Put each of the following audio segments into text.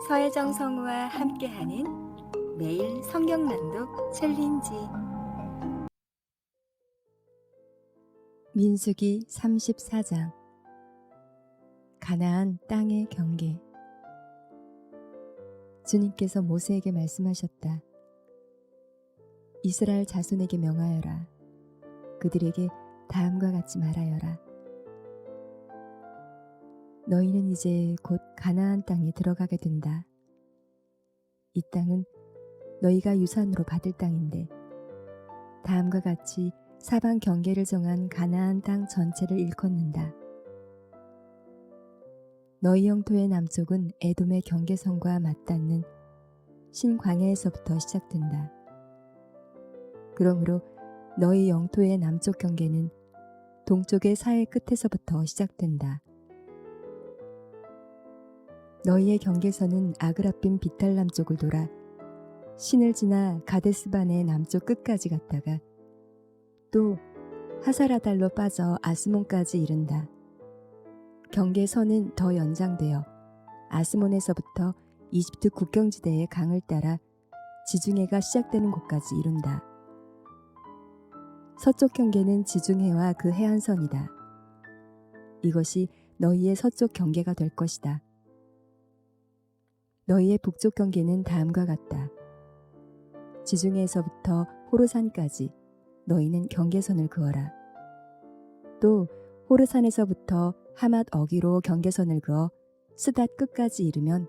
서혜정 성우와 함께하는 매일 성경 낭독 챌린지. 민수기 34장. 가나안 땅의 경계. 주님께서 모세에게 말씀하셨다. 이스라엘 자손에게 명하여라. 그들에게 다음과 같이 말하여라. 너희는 이제 곧 가나안 땅에 들어가게 된다. 이 땅은 너희가 유산으로 받을 땅인데 다음과 같이 사방 경계를 정한 가나안 땅 전체를 일컫는다. 너희 영토의 남쪽은 에돔의 경계선과 맞닿는 신광야에서부터 시작된다. 그러므로 너희 영토의 남쪽 경계는 동쪽의 사해 끝에서부터 시작된다. 너희의 경계선은 아그라빔 비탈 남쪽을 돌아 신을 지나 가데스반의 남쪽 끝까지 갔다가 또 하사라달로 빠져 아스몬까지 이른다. 경계선은 더 연장되어 아스몬에서부터 이집트 국경지대의 강을 따라 지중해가 시작되는 곳까지 이룬다. 서쪽 경계는 지중해와 그 해안선이다. 이것이 너희의 서쪽 경계가 될 것이다. 너희의 북쪽 경계는 다음과 같다. 지중해에서부터 호르산까지 너희는 경계선을 그어라. 또 호르산에서부터 하맛 어기로 경계선을 그어 스닷 끝까지 이르면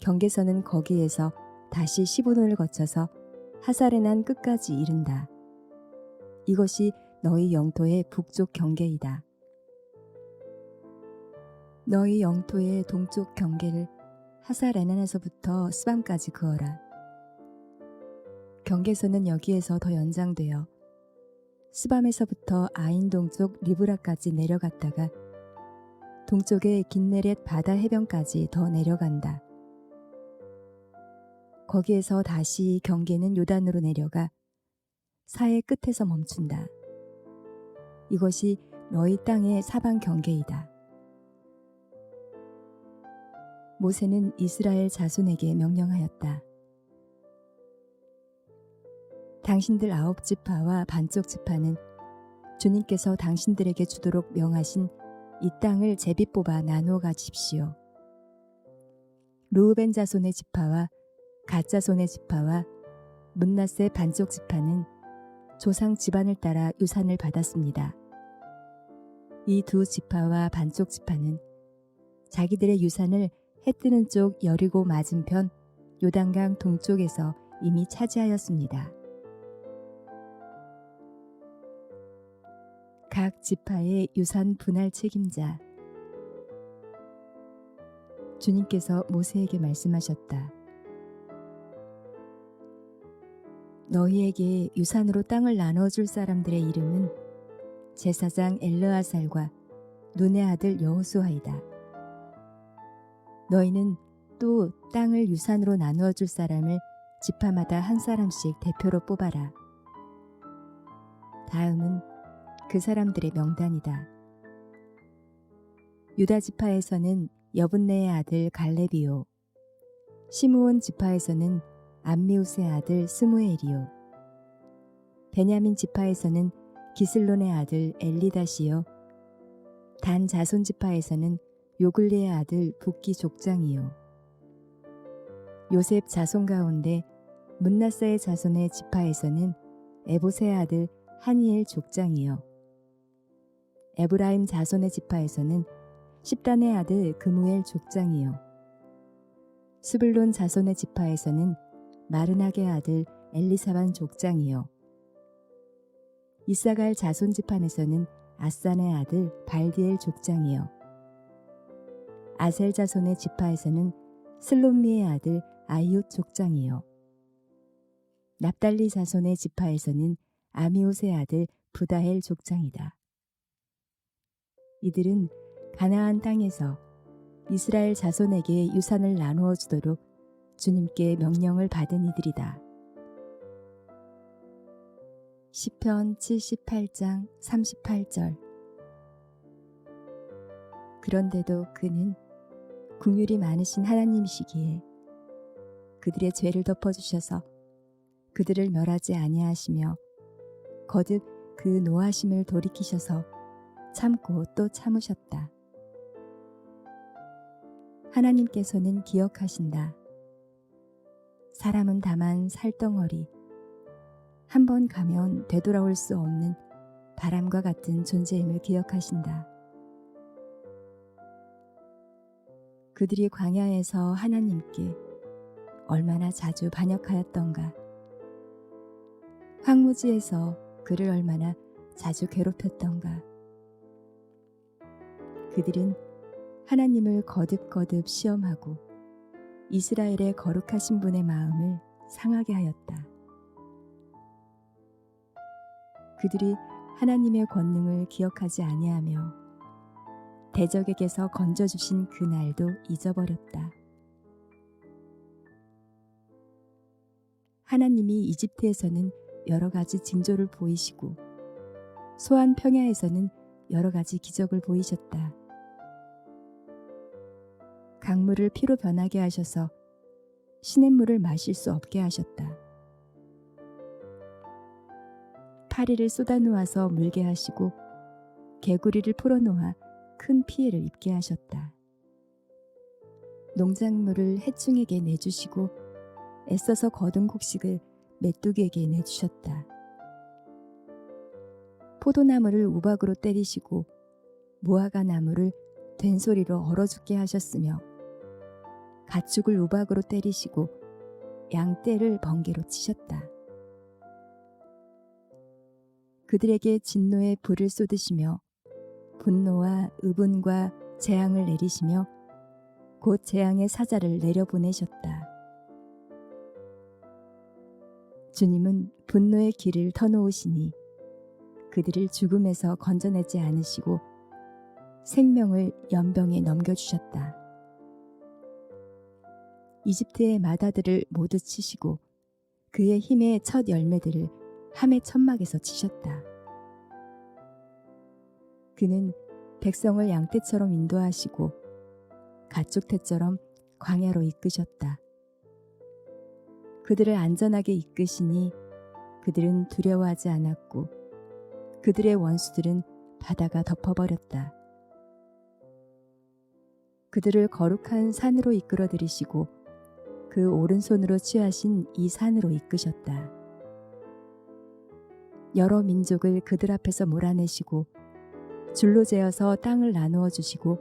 경계선은 거기에서 다시 시브논을 거쳐서 하사레난 끝까지 이른다. 이것이 너희 영토의 북쪽 경계이다. 너희 영토의 동쪽 경계를 하사레난에서부터 스밤까지 그어라. 경계선은 여기에서 더 연장되어 스밤에서부터 아인 동쪽 리브라까지 내려갔다가 동쪽의 긴네렛 바다 해변까지 더 내려간다. 거기에서 다시 경계는 요단으로 내려가 사해 끝에서 멈춘다. 이것이 너희 땅의 사방 경계이다. 모세는 이스라엘 자손에게 명령하였다. 당신들 9지파와 반쪽 지파는 주님께서 당신들에게 주도록 명하신 이 땅을 제비 뽑아 나누어 가십시오. 르우벤 자손의 지파와 갓 자손의 지파와 므낫세 반쪽 지파는 조상 집안을 따라 유산을 받았습니다. 이 두 지파와 반쪽 지파는 자기들의 유산을 해 뜨는 쪽 여리고 맞은편 요단강 동쪽에서 이미 차지하였습니다. 각 지파의 유산 분할 책임자. 주님께서 모세에게 말씀하셨다. 너희에게 유산으로 땅을 나눠줄 사람들의 이름은 제사장 엘르아살과 눈의 아들 여호수아이다. 너희는 또 땅을 유산으로 나누어 줄 사람을 지파마다 한 사람씩 대표로 뽑아라. 다음은 그 사람들의 명단이다. 유다 지파에서는 여분네의 아들 갈렙이요. 시므온 지파에서는 암미우스의 아들 스무엘이요. 베냐민 지파에서는 기슬론의 아들 엘리다시요. 단 자손 지파에서는 요글리의 아들 붓기 족장이요. 요셉 자손 가운데 므낫세의 자손의 지파에서는 에보세의 아들 하니엘 족장이요. 에브라임 자손의 지파에서는 십단의 아들 그무엘 족장이요. 스불론 자손의 지파에서는 마르낙의 아들 엘리사반 족장이요. 이사갈 자손 지판에서는 아산의 아들 발디엘 족장이요. 아셀 자손의 지파에서는 슬롬미의 아들 아이옷 족장이요. 납달리 자손의 지파에서는 아미옷의 아들 부다헬 족장이다. 이들은 가나안 땅에서 이스라엘 자손에게 유산을 나누어 주도록 주님께 명령을 받은 이들이다. 시편 78장 38절. 그런데도 그는 긍휼이 많으신 하나님이시기에 그들의 죄를 덮어주셔서 그들을 멸하지 아니하시며 거듭 그 노하심을 돌이키셔서 참고 또 참으셨다. 하나님께서는 기억하신다. 사람은 다만 살덩어리, 한 번 가면 되돌아올 수 없는 바람과 같은 존재임을 기억하신다. 그들이 광야에서 하나님께 얼마나 자주 반역하였던가. 황무지에서 그를 얼마나 자주 괴롭혔던가. 그들은 하나님을 거듭거듭 시험하고 이스라엘의 거룩하신 분의 마음을 상하게 하였다. 그들이 하나님의 권능을 기억하지 아니하며 대적에게서 건져주신 그 날도 잊어버렸다. 하나님이 이집트에서는 여러 가지 징조를 보이시고 소안 평야에서는 여러 가지 기적을 보이셨다. 강물을 피로 변하게 하셔서 시냇물을 마실 수 없게 하셨다. 파리를 쏟아놓아서 물게 하시고 개구리를 풀어놓아 큰 피해를 입게 하셨다. 농작물을 해충에게 내주시고 애써서 거둔 곡식을 메뚜기에게 내주셨다. 포도나무를 우박으로 때리시고 무화과 나무를 된소리로 얼어 죽게 하셨으며 가축을 우박으로 때리시고 양떼를 번개로 치셨다. 그들에게 진노의 불을 쏟으시며 분노와 의분과 재앙을 내리시며 곧 재앙의 사자를 내려보내셨다. 주님은 분노의 길을 터놓으시니 그들을 죽음에서 건져내지 않으시고 생명을 연병에 넘겨주셨다. 이집트의 마다들을 모두 치시고 그의 힘의 첫 열매들을 함의 천막에서 치셨다. 그는 백성을 양떼처럼 인도하시고 가축떼처럼 광야로 이끄셨다. 그들을 안전하게 이끄시니 그들은 두려워하지 않았고 그들의 원수들은 바다가 덮어버렸다. 그들을 거룩한 산으로 이끌어 들이시고 그 오른손으로 취하신 이 산으로 이끄셨다. 여러 민족을 그들 앞에서 몰아내시고 줄로 재어서 땅을 나누어 주시고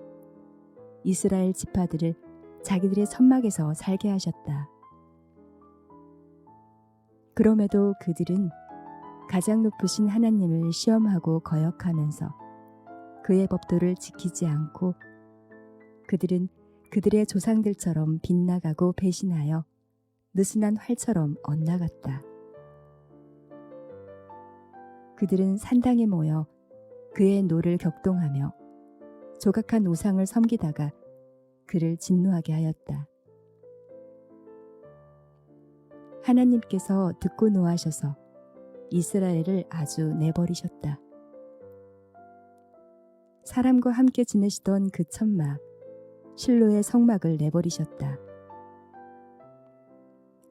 이스라엘 지파들을 자기들의 천막에서 살게 하셨다. 그럼에도 그들은 가장 높으신 하나님을 시험하고 거역하면서 그의 법도를 지키지 않고 그들은 그들의 조상들처럼 빗나가고 배신하여 느슨한 활처럼 엇나갔다. 그들은 산당에 모여 그의 노를 격동하며 조각한 우상을 섬기다가 그를 진노하게 하였다. 하나님께서 듣고 노하셔서 이스라엘을 아주 내버리셨다. 사람과 함께 지내시던 그 천막 실로의 성막을 내버리셨다.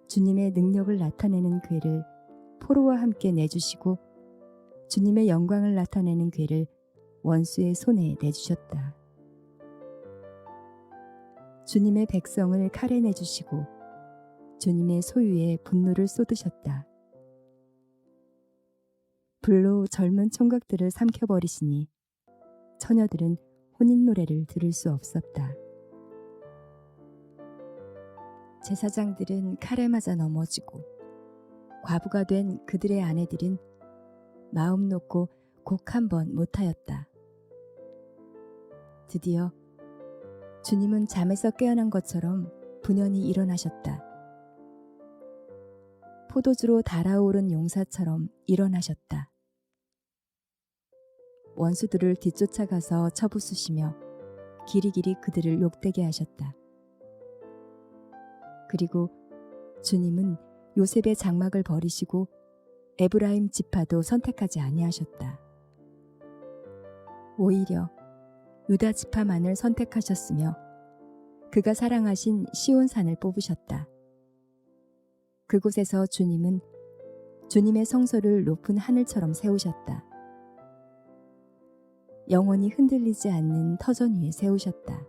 주님의 능력을 나타내는 궤를 포로와 함께 내주시고 주님의 영광을 나타내는 궤를 원수의 손에 내주셨다. 주님의 백성을 칼에 내주시고 주님의 소유에 분노를 쏟으셨다. 불로 젊은 총각들을 삼켜버리시니 처녀들은 혼인 노래를 들을 수 없었다. 제사장들은 칼에 맞아 넘어지고 과부가 된 그들의 아내들은 마음 놓고 곡 한 번 못하였다. 드디어 주님은 잠에서 깨어난 것처럼 분연히 일어나셨다. 포도주로 달아오른 용사처럼 일어나셨다. 원수들을 뒤쫓아가서 쳐부수시며 길이길이 그들을 욕되게 하셨다. 그리고 주님은 요셉의 장막을 버리시고 에브라임 지파도 선택하지 아니하셨다. 오히려 유다 지파만을 선택하셨으며 그가 사랑하신 시온산을 뽑으셨다. 그곳에서 주님은 주님의 성소를 높은 하늘처럼 세우셨다. 영원히 흔들리지 않는 터전 위에 세우셨다.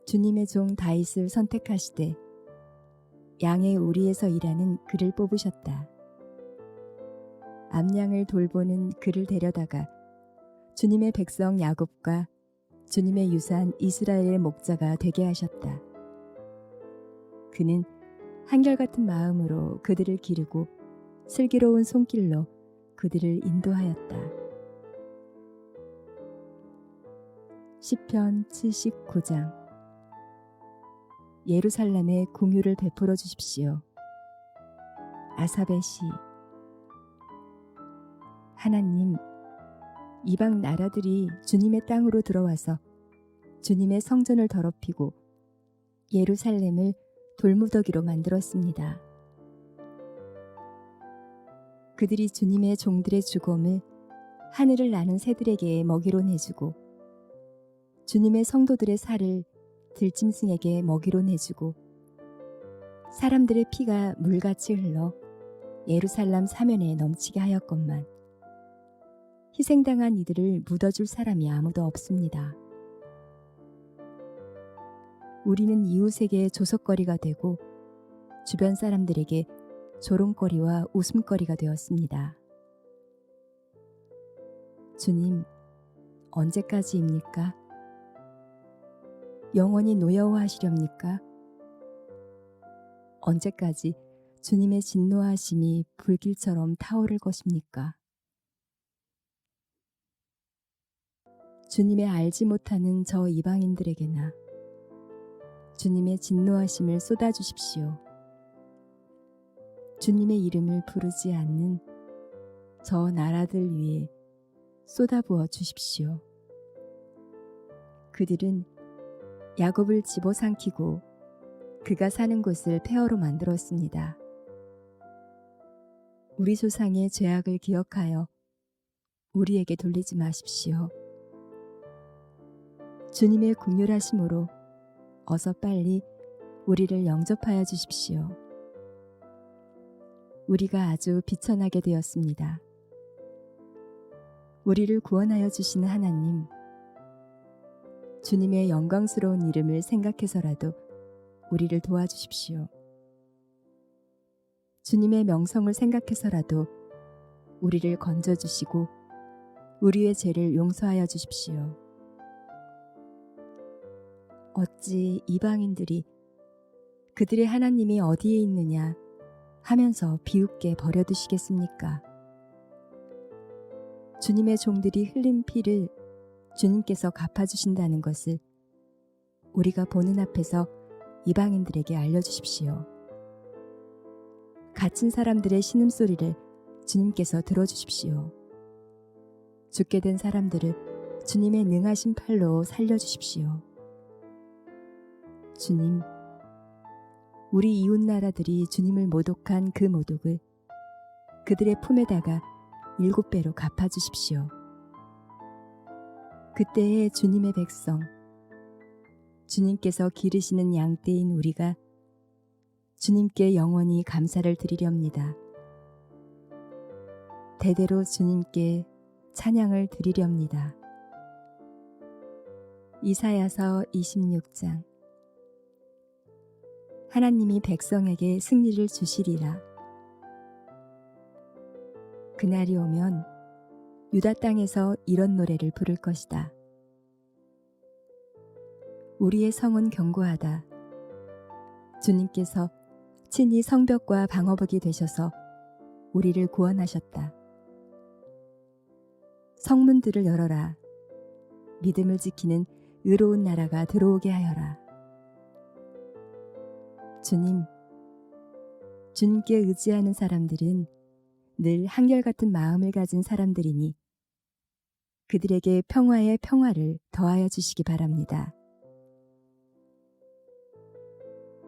주님의 종 다윗을 선택하시되 양의 오리에서 일하는 그를 뽑으셨다. 암양을 돌보는 그를 데려다가 주님의 백성 야곱과 주님의 유산 이스라엘의 목자가 되게 하셨다. 그는 한결같은 마음으로 그들을 기르고 슬기로운 손길로 그들을 인도하였다. 시편 79장. 예루살렘에 공유를 베풀어 주십시오. 아삽의 시. 하나님, 이방 나라들이 주님의 땅으로 들어와서 주님의 성전을 더럽히고 예루살렘을 돌무더기로 만들었습니다. 그들이 주님의 종들의 죽음을 하늘을 나는 새들에게 먹이로 내주고 주님의 성도들의 살을 들짐승에게 먹이로 내주고 사람들의 피가 물같이 흘러 예루살렘 사면에 넘치게 하였건만 희생당한 이들을 묻어줄 사람이 아무도 없습니다. 우리는 이웃에게 조석거리가 되고 주변 사람들에게 조롱거리와 웃음거리가 되었습니다. 주님, 언제까지입니까? 영원히 노여워하시렵니까? 언제까지 주님의 진노하심이 불길처럼 타오를 것입니까? 주님의 알지 못하는 저 이방인들에게나 주님의 진노하심을 쏟아주십시오. 주님의 이름을 부르지 않는 저 나라들 위에 쏟아부어 주십시오. 그들은 야곱을 집어삼키고 그가 사는 곳을 폐허로 만들었습니다. 우리 조상의 죄악을 기억하여 우리에게 돌리지 마십시오. 주님의 긍휼하심으로 어서 빨리 우리를 영접하여 주십시오. 우리가 아주 비천하게 되었습니다. 우리를 구원하여 주시는 하나님, 주님의 영광스러운 이름을 생각해서라도 우리를 도와주십시오. 주님의 명성을 생각해서라도 우리를 건져주시고 우리의 죄를 용서하여 주십시오. 어찌 이방인들이 그들의 하나님이 어디에 있느냐 하면서 비웃게 버려두시겠습니까? 주님의 종들이 흘린 피를 주님께서 갚아주신다는 것을 우리가 보는 앞에서 이방인들에게 알려주십시오. 갇힌 사람들의 신음소리를 주님께서 들어주십시오. 죽게 된 사람들을 주님의 능하신 팔로 살려주십시오. 주님, 우리 이웃 나라들이 주님을 모독한 그 모독을 그들의 품에다가 7배로 갚아주십시오. 그때의 주님의 백성, 주님께서 기르시는 양떼인 우리가 주님께 영원히 감사를 드리렵니다. 대대로 주님께 찬양을 드리렵니다. 이사야서 26장. 하나님이 백성에게 승리를 주시리라. 그날이 오면 유다 땅에서 이런 노래를 부를 것이다. 우리의 성은 견고하다. 주님께서 친히 성벽과 방어벽이 되셔서 우리를 구원하셨다. 성문들을 열어라. 믿음을 지키는 의로운 나라가 들어오게 하여라. 주님, 주님께 의지하는 사람들은 늘 한결같은 마음을 가진 사람들이니 그들에게 평화의 평화를 더하여 주시기 바랍니다.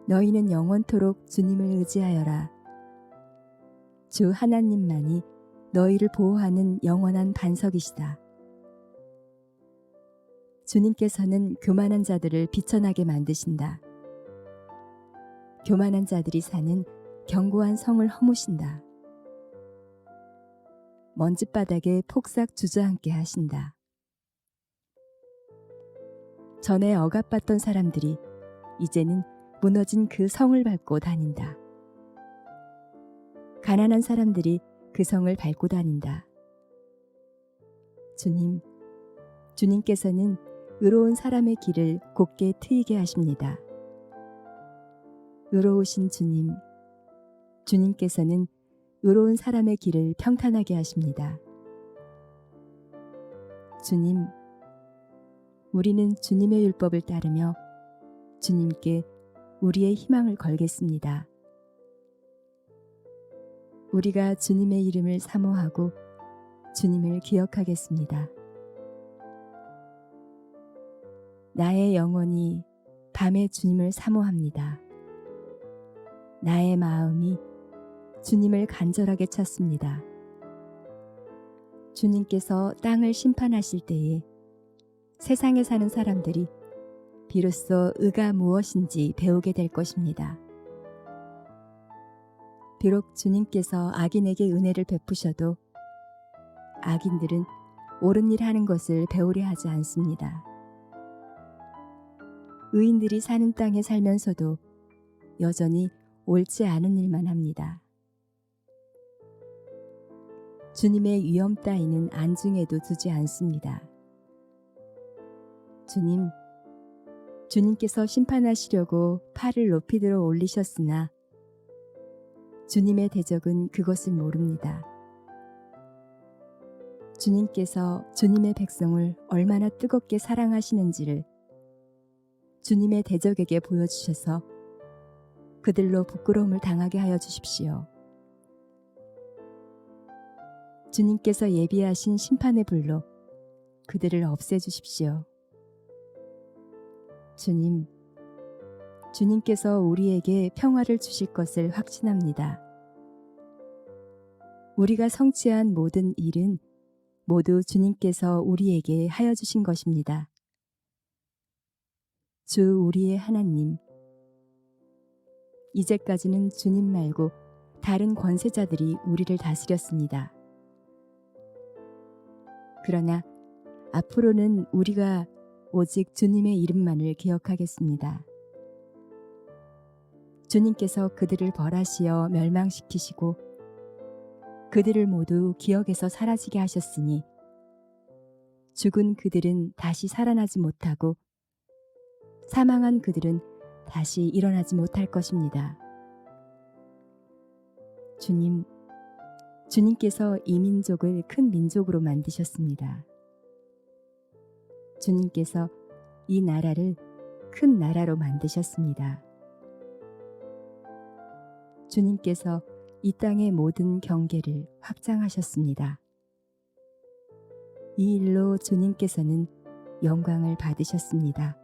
너희는 영원토록 주님을 의지하여라. 주 하나님만이 너희를 보호하는 영원한 반석이시다. 주님께서는 교만한 자들을 비천하게 만드신다. 교만한 자들이 사는 견고한 성을 허무신다. 먼지바닥에 폭삭 주저앉게 하신다. 전에 억압받던 사람들이 이제는 무너진 그 성을 밟고 다닌다. 가난한 사람들이 그 성을 밟고 다닌다. 주님께서는 의로운 사람의 길을 곧게 트이게 하십니다. 의로우신 주님께서는 의로운 사람의 길을 평탄하게 하십니다. 우리는 주님의 율법을 따르며 주님께 우리의 희망을 걸겠습니다. 우리가 주님의 이름을 사모하고 주님을 기억하겠습니다. 나의 영혼이 밤에 주님을 사모합니다. 나의 마음이 주님을 간절하게 찾습니다. 주님께서 땅을 심판하실 때에 세상에 사는 사람들이 비로소 의가 무엇인지 배우게 될 것입니다. 비록 주님께서 악인에게 은혜를 베푸셔도 악인들은 옳은 일 하는 것을 배우려 하지 않습니다. 의인들이 사는 땅에 살면서도 여전히 옳지 않은 일만 합니다. 주님의 위엄 따위는 안중에도 두지 않습니다. 주님께서 심판하시려고 팔을 높이 들어 올리셨으나 주님의 대적은 그것을 모릅니다. 주님께서 주님의 백성을 얼마나 뜨겁게 사랑하시는지를 주님의 대적에게 보여주셔서 그들로 부끄러움을 당하게 하여 주십시오. 주님께서 예비하신 심판의 불로 그들을 없애주십시오. 주님께서 우리에게 평화를 주실 것을 확신합니다. 우리가 성취한 모든 일은 모두 주님께서 우리에게 하여 주신 것입니다. 주 우리의 하나님, 이제까지는 주님 말고 다른 권세자들이 우리를 다스렸습니다. 그러나 앞으로는 우리가 오직 주님의 이름만을 기억하겠습니다. 주님께서 그들을 벌하시어 멸망시키시고 그들을 모두 기억에서 사라지게 하셨으니 죽은 그들은 다시 살아나지 못하고 사망한 그들은 다시 일어나지 못할 것입니다. 주님께서 이 민족을 큰 민족으로 만드셨습니다. 주님께서 이 나라를 큰 나라로 만드셨습니다. 주님께서 이 땅의 모든 경계를 확장하셨습니다. 이 일로 주님께서는 영광을 받으셨습니다.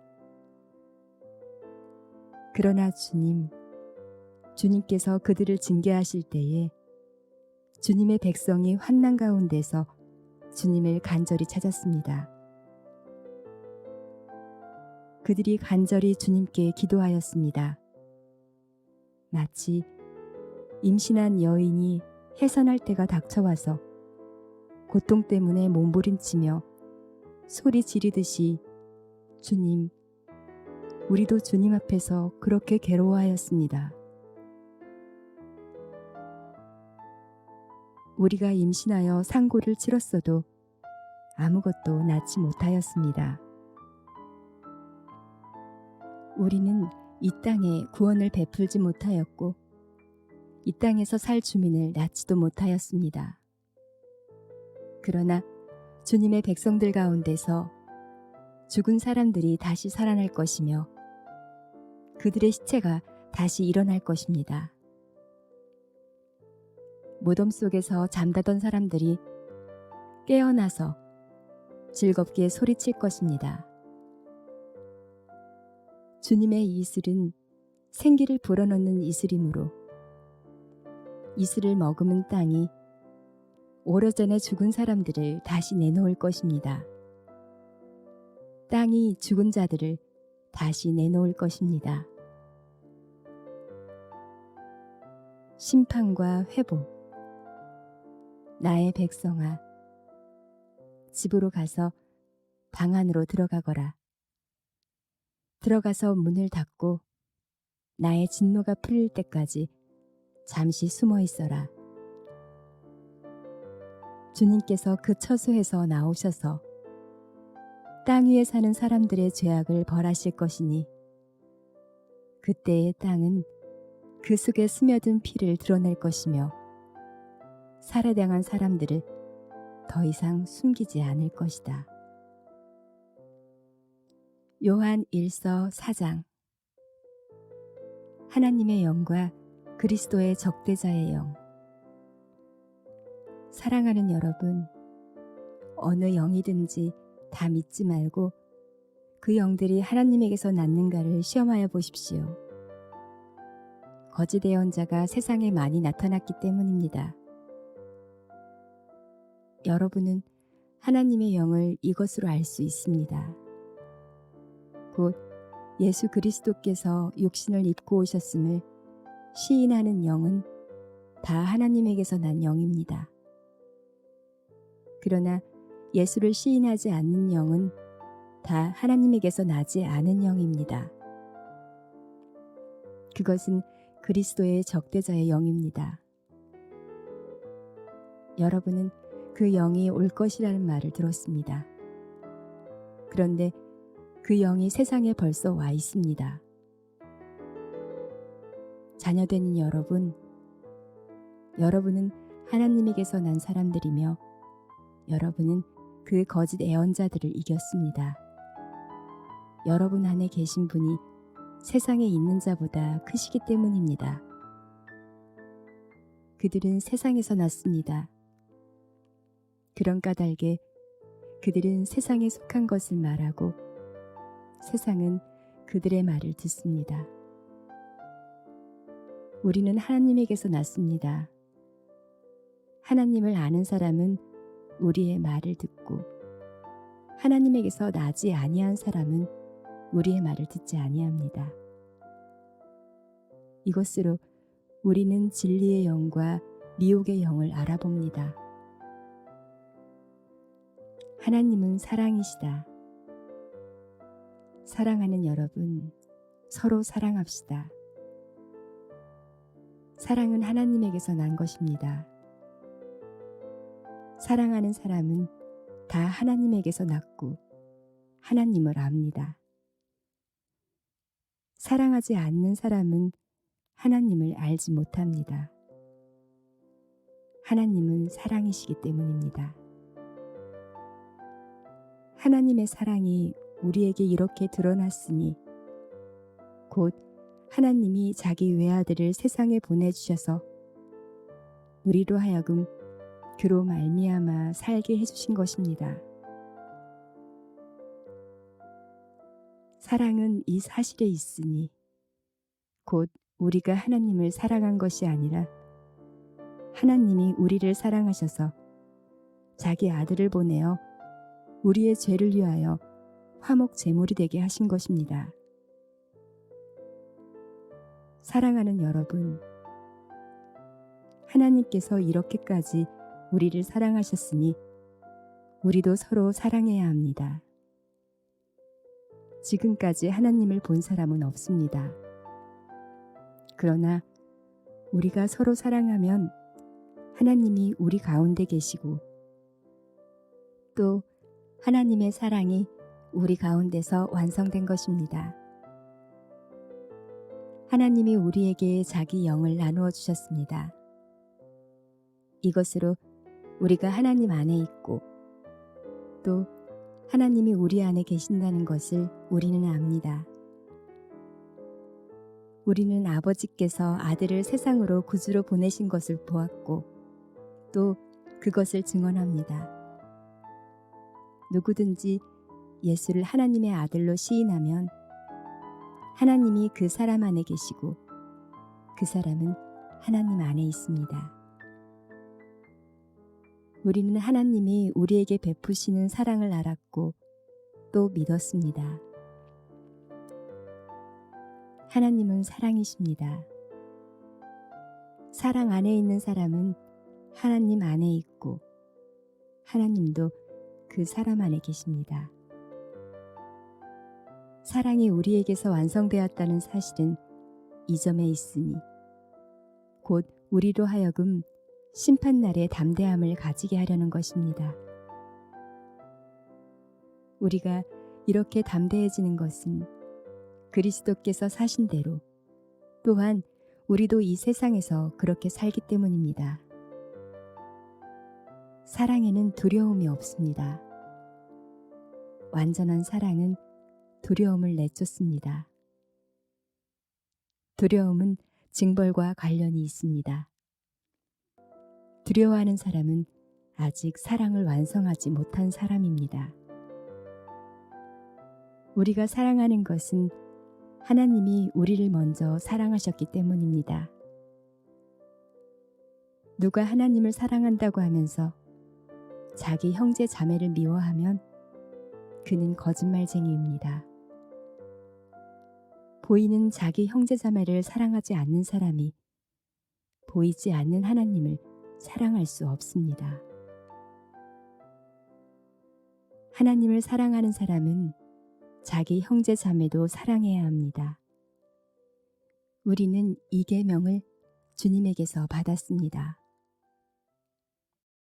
그러나 주님께서 그들을 징계하실 때에 주님의 백성이 환난 가운데서 주님을 간절히 찾았습니다. 그들이 간절히 주님께 기도하였습니다. 마치 임신한 여인이 해산할 때가 닥쳐와서 고통 때문에 몸부림치며 소리 지르듯이 주님, 우리도 주님 앞에서 그렇게 괴로워하였습니다. 우리가 임신하여 상고를 치렀어도 아무것도 낳지 못하였습니다. 우리는 이 땅에 구원을 베풀지 못하였고 이 땅에서 살 주민을 낳지도 못하였습니다. 그러나 주님의 백성들 가운데서 죽은 사람들이 다시 살아날 것이며 그들의 시체가 다시 일어날 것입니다. 무덤 속에서 잠자던 사람들이 깨어나서 즐겁게 소리칠 것입니다. 주님의 이슬은 생기를 불어넣는 이슬이므로 이슬을 머금은 땅이 오래전에 죽은 사람들을 다시 내놓을 것입니다. 땅이 죽은 자들을 다시 내놓을 것입니다. 심판과 회복. 나의 백성아, 집으로 가서 방 안으로 들어가거라. 들어가서 문을 닫고 나의 진노가 풀릴 때까지 잠시 숨어 있어라. 주님께서 그 처소에서 나오셔서 땅 위에 사는 사람들의 죄악을 벌하실 것이니 그때의 땅은 그 속에 스며든 피를 드러낼 것이며 살해당한 사람들을 더 이상 숨기지 않을 것이다. 요한 1서 4장. 하나님의 영과 그리스도의 적대자의 영. 사랑하는 여러분, 어느 영이든지 다 믿지 말고 그 영들이 하나님에게서 났는가를 시험하여 보십시오. 거짓 예언자가 세상에 많이 나타났기 때문입니다. 여러분은 하나님의 영을 이것으로 알 수 있습니다. 곧 예수 그리스도께서 육신을 입고 오셨음을 시인하는 영은 다 하나님에게서 난 영입니다. 그러나 예수를 시인하지 않는 영은 다 하나님에게서 나지 않은 영입니다. 그것은 그리스도의 적대자의 영입니다. 여러분은 그 영이 올 것이라는 말을 들었습니다. 그런데 그 영이 세상에 벌써 와 있습니다. 자녀되는 여러분은 하나님에게서 난 사람들이며 여러분은 그 거짓 예언자들을 이겼습니다. 여러분 안에 계신 분이 세상에 있는 자보다 크시기 때문입니다. 그들은 세상에서 났습니다. 그런 까닭에 그들은 세상에 속한 것을 말하고 세상은 그들의 말을 듣습니다. 우리는 하나님에게서 났습니다. 하나님을 아는 사람은 우리의 말을 듣고 하나님에게서 나지 아니한 사람은 우리의 말을 듣지 아니합니다. 이것으로 우리는 진리의 영과 미혹의 영을 알아봅니다. 하나님은 사랑이시다. 사랑하는 여러분, 서로 사랑합시다. 사랑은 하나님에게서 난 것입니다. 사랑하는 사람은 다 하나님에게서 났고 하나님을 압니다. 사랑하지 않는 사람은 하나님을 알지 못합니다. 하나님은 사랑이시기 때문입니다. 하나님의 사랑이 우리에게 이렇게 드러났으니 곧 하나님이 자기 외아들을 세상에 보내주셔서 우리로 하여금 그로 말미암아 살게 해주신 것입니다. 사랑은 이 사실에 있으니 곧 우리가 하나님을 사랑한 것이 아니라 하나님이 우리를 사랑하셔서 자기 아들을 보내어 우리의 죄를 위하여 화목 제물이 되게 하신 것입니다. 사랑하는 여러분, 하나님께서 이렇게까지 우리를 사랑하셨으니 우리도 서로 사랑해야 합니다. 지금까지 하나님을 본 사람은 없습니다. 그러나 우리가 서로 사랑하면 하나님이 우리 가운데 계시고 또 하나님의 사랑이 우리 가운데서 완성된 것입니다. 하나님이 우리에게 자기 영을 나누어 주셨습니다. 이것으로 우리가 하나님 안에 있고 또 하나님이 우리 안에 계신다는 것을 우리는 압니다. 우리는 아버지께서 아들을 세상으로 구주로 보내신 것을 보았고 또 그것을 증언합니다. 누구든지 예수를 하나님의 아들로 시인하면 하나님이 그 사람 안에 계시고 그 사람은 하나님 안에 있습니다. 우리는 하나님이 우리에게 베푸시는 사랑을 알았고 또 믿었습니다. 하나님은 사랑이십니다. 사랑 안에 있는 사람은 하나님 안에 있고 하나님도 그 사람 안에 계십니다. 사랑이 우리에게서 완성되었다는 사실은 이 점에 있으니 곧 우리로 하여금 심판날의 담대함을 가지게 하려는 것입니다. 우리가 이렇게 담대해지는 것은 그리스도께서 사신 대로 또한 우리도 이 세상에서 그렇게 살기 때문입니다. 사랑에는 두려움이 없습니다. 완전한 사랑은 두려움을 내쫓습니다. 두려움은 징벌과 관련이 있습니다. 두려워하는 사람은 아직 사랑을 완성하지 못한 사람입니다. 우리가 사랑하는 것은 하나님이 우리를 먼저 사랑하셨기 때문입니다. 누가 하나님을 사랑한다고 하면서 자기 형제 자매를 미워하면 그는 거짓말쟁이입니다. 보이는 자기 형제 자매를 사랑하지 않는 사람이 보이지 않는 하나님을 사랑할 수 없습니다. 하나님을 사랑하는 사람은 자기 형제 자매도 사랑해야 합니다. 우리는 이 계명을 주님에게서 받았습니다.